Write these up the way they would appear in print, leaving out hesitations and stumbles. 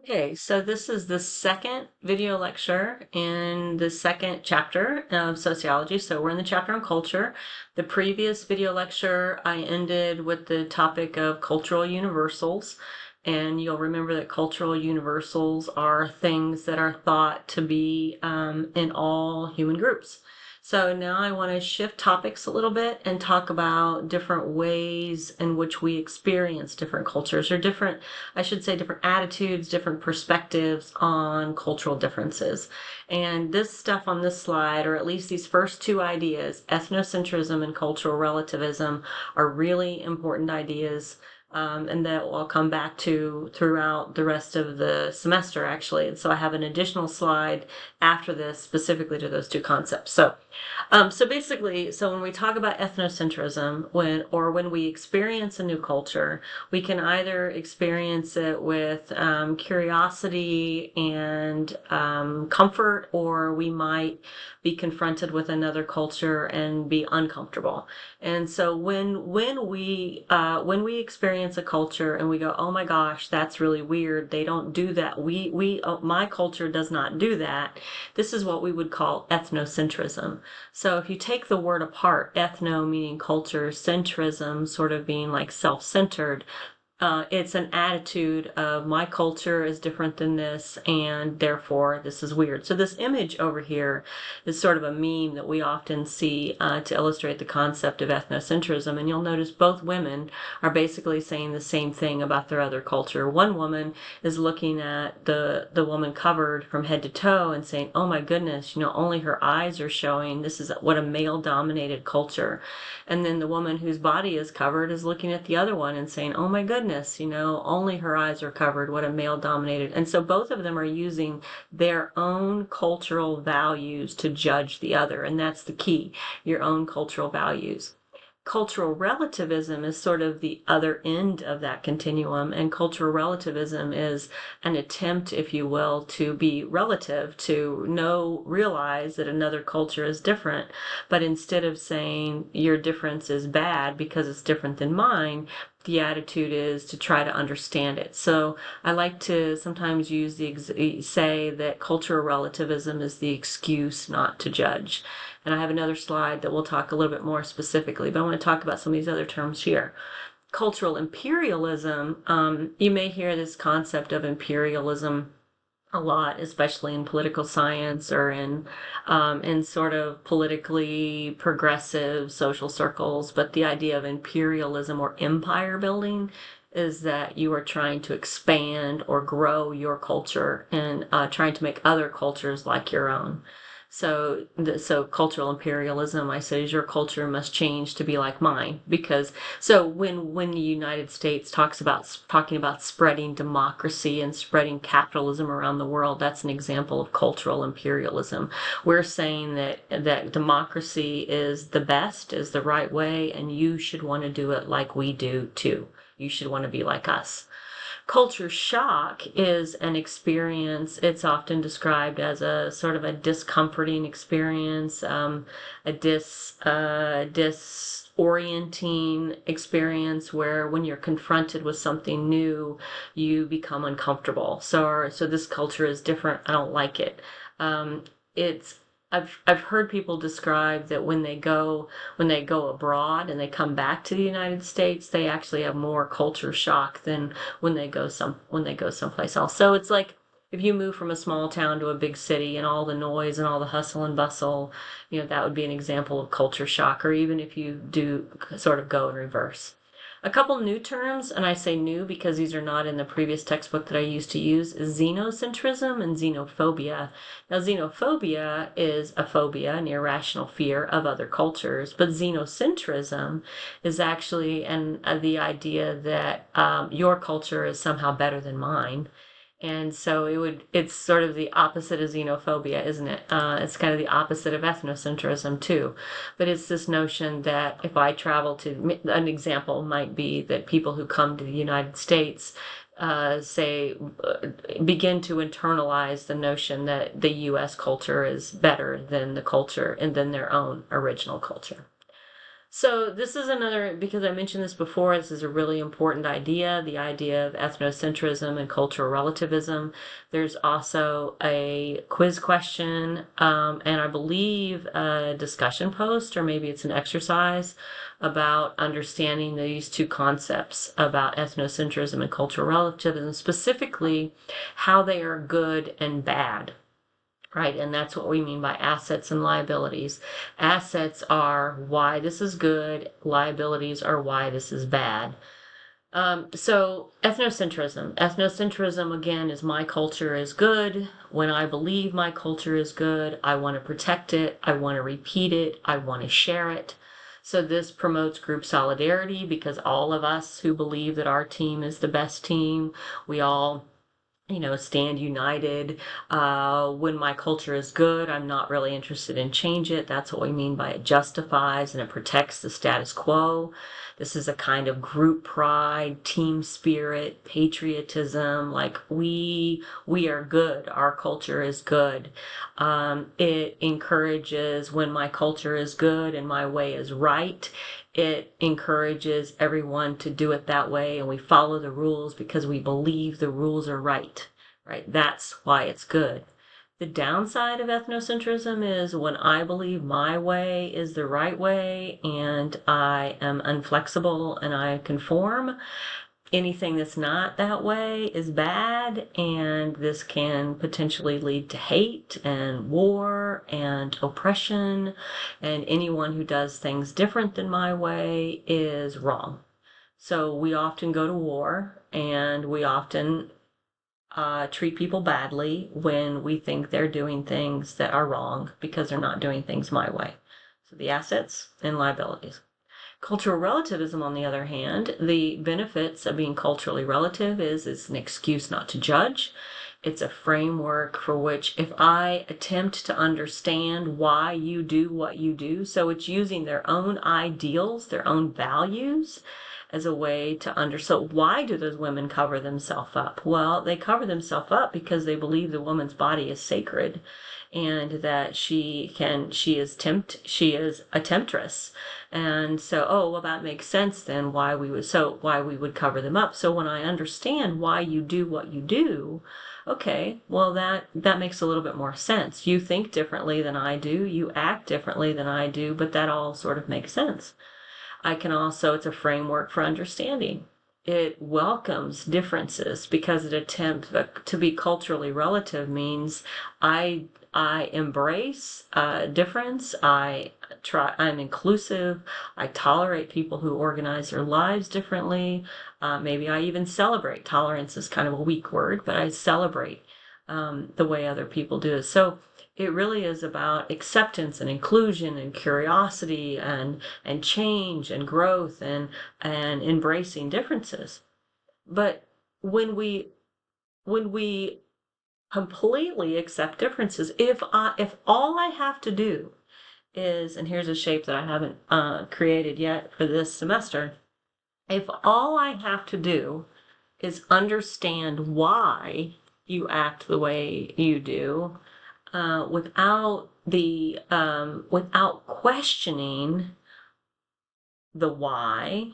Okay, so this is the second video lecture in the second chapter of sociology. So we're in the chapter on culture. The previous video lecture, I ended with the topic of cultural universals. And you'll remember that cultural universals are things that are thought to be in all human groups. So now I want to shift topics a little bit and talk about different ways in which we experience different cultures or I should say, different attitudes, different perspectives on cultural differences. And this stuff on this slide, or at least these first two ideas, ethnocentrism and cultural relativism, are really important ideas. And that I'll come back to throughout the rest of the semester, actually. And so I have an additional slide after this specifically to those two concepts. So basically, so when we talk about ethnocentrism, when we experience a new culture, we can either experience it with curiosity and comfort, or we might be confronted with another culture and be uncomfortable. And so when we experience a culture and we go, oh my gosh, that's really weird. They don't do that. My culture does not do that. This is what we would call ethnocentrism. So if you take the word apart, ethno meaning culture, centrism sort of being like self-centered, it's an attitude of my culture is different than this, and therefore this is weird. So this image over here is sort of a meme that we often see to illustrate the concept of ethnocentrism. And you'll notice both women are basically saying the same thing about their other culture. One woman is looking at the woman covered from head to toe and saying, "Oh my goodness, only her eyes are showing. This is what a male-dominated culture." And then the woman whose body is covered is looking at the other one and saying, "Oh my goodness, only her eyes are covered. What a male dominated." And so both of them are using their own cultural values to judge the other. And that's the key, your own cultural values. Cultural relativism is sort of the other end of that continuum, and cultural relativism is an attempt, if you will, to be relative, to realize that another culture is different, but instead of saying your difference is bad because it's different than mine, the attitude is to try to understand it. So I like to sometimes say that cultural relativism is the excuse not to judge. And I have another slide that we'll talk a little bit more specifically, but I want to talk about some of these other terms here. Cultural imperialism, you may hear this concept of imperialism a lot, especially in political science or in sort of politically progressive social circles. But the idea of imperialism or empire building is that you are trying to expand or grow your culture and trying to make other cultures like your own. So cultural imperialism, I say, is your culture must change to be like mine. Because so when the United States talking about spreading democracy and spreading capitalism around the world, that's an example of cultural imperialism. We're saying that democracy is the best, is the right way, and you should want to do it like we do too. You should want to be like us. Culture shock is an experience. It's often described as a sort of a discomforting experience, a disorienting experience where when you're confronted with something new, you become uncomfortable. So this culture is different. I don't like it. It's I've heard people describe that when they go abroad and they come back to the United States, they actually have more culture shock than when they go someplace else. So it's like if you move from a small town to a big city and all the noise and all the hustle and bustle, that would be an example of culture shock. Or even if you do sort of go in reverse. A couple new terms, and I say new because these are not in the previous textbook that I used to use, is xenocentrism and xenophobia. Now, xenophobia is a phobia, an irrational fear of other cultures, but xenocentrism is actually the idea that your culture is somehow better than mine. And so it's sort of the opposite of xenophobia, isn't it? It's kind of the opposite of ethnocentrism too. But it's this notion that if I an example might be that people who come to the United States begin to internalize the notion that the U.S. culture is better than the culture and than their own original culture. So this is another, because I mentioned this before, this is a really important idea, the idea of ethnocentrism and cultural relativism. There's also a quiz question, and I believe a discussion post, or maybe it's an exercise about understanding these two concepts about ethnocentrism and cultural relativism, specifically how they are good and bad. Right, and that's what we mean by assets and liabilities. Assets are why this is good, liabilities are why this is bad. So, ethnocentrism. Ethnocentrism, again, is my culture is good. When I believe my culture is good, I want to protect it, I want to repeat it, I want to share it. So, this promotes group solidarity because all of us who believe that our team is the best team, we all stand united. When my culture is good, I'm not really interested in change it. That's what we mean by it justifies and it protects the status quo. This is a kind of group pride, team spirit, patriotism. Like we are good. Our culture is good. It encourages when my culture is good and my way is right. It encourages everyone to do it that way, and we follow the rules because we believe the rules are right. Right? That's why it's good. The downside of ethnocentrism is when I believe my way is the right way and I am inflexible and I conform, anything that's not that way is bad, and this can potentially lead to hate and war and oppression, and anyone who does things different than my way is wrong. So we often go to war, and we often treat people badly when we think they're doing things that are wrong because they're not doing things my way. So the assets and liabilities. Cultural relativism, on the other hand, the benefits of being culturally relative is it's an excuse not to judge. It's a framework for which if I attempt to understand why you do what you do, so it's using their own ideals, their own values as a way to so why do those women cover themselves up? Well, they cover themselves up because they believe the woman's body is sacred and that she is a temptress. And so, oh, well, that makes sense then why we would cover them up. So when I understand why you do what you do, okay, well, that makes a little bit more sense. You think differently than I do, you act differently than I do, but that all sort of makes sense. It's a framework for understanding. It welcomes differences because it attempts to be culturally relative means I embrace difference. I'm inclusive. I tolerate people who organize their lives differently. Maybe I even celebrate. Tolerance is kind of a weak word, but I celebrate the way other people do it. So it really is about acceptance and inclusion and curiosity and change and growth and embracing differences. But when we completely accept differences, if all I have to do is, and here's a shape that I haven't created yet for this semester, if all I have to do is understand why you act the way you do, without questioning the why,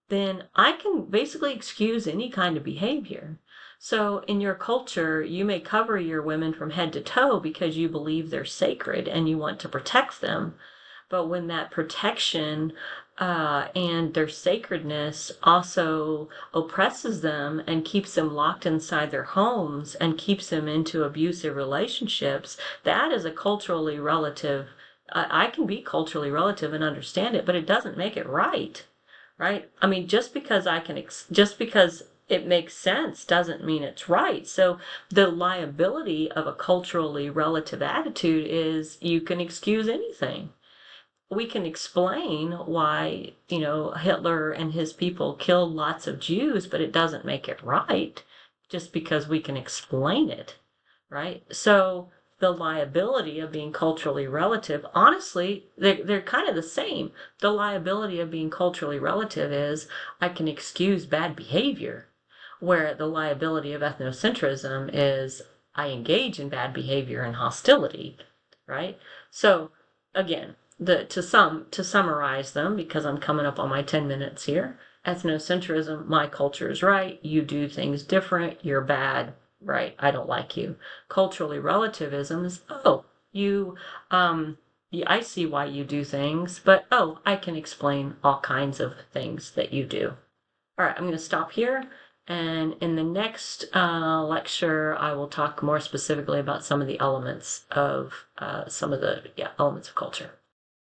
then I can basically excuse any kind of behavior. So in your culture, you may cover your women from head to toe because you believe they're sacred and you want to protect them. But when that protection and their sacredness also oppresses them and keeps them locked inside their homes and keeps them into abusive relationships, that is a culturally relative. I can be culturally relative and understand it, but it doesn't make it right. Right? I mean, just because it makes sense doesn't mean it's right. So the liability of a culturally relative attitude is you can excuse anything. We can explain why, Hitler and his people killed lots of Jews, but it doesn't make it right just because we can explain it, right? So the liability of being culturally relative, honestly, they're kind of the same. The liability of being culturally relative is I can excuse bad behavior, where the liability of ethnocentrism is I engage in bad behavior and hostility, right? So again, to summarize them, because I'm coming up on my 10 minutes here. Ethnocentrism, my culture is right, you do things different, you're bad, right? I don't like you. Culturally relativism is, oh, you yeah, I see why you do things, but oh, I can explain all kinds of things that you do. All right, I'm going to stop here. And in the next lecture, I will talk more specifically about some of the elements of elements of culture.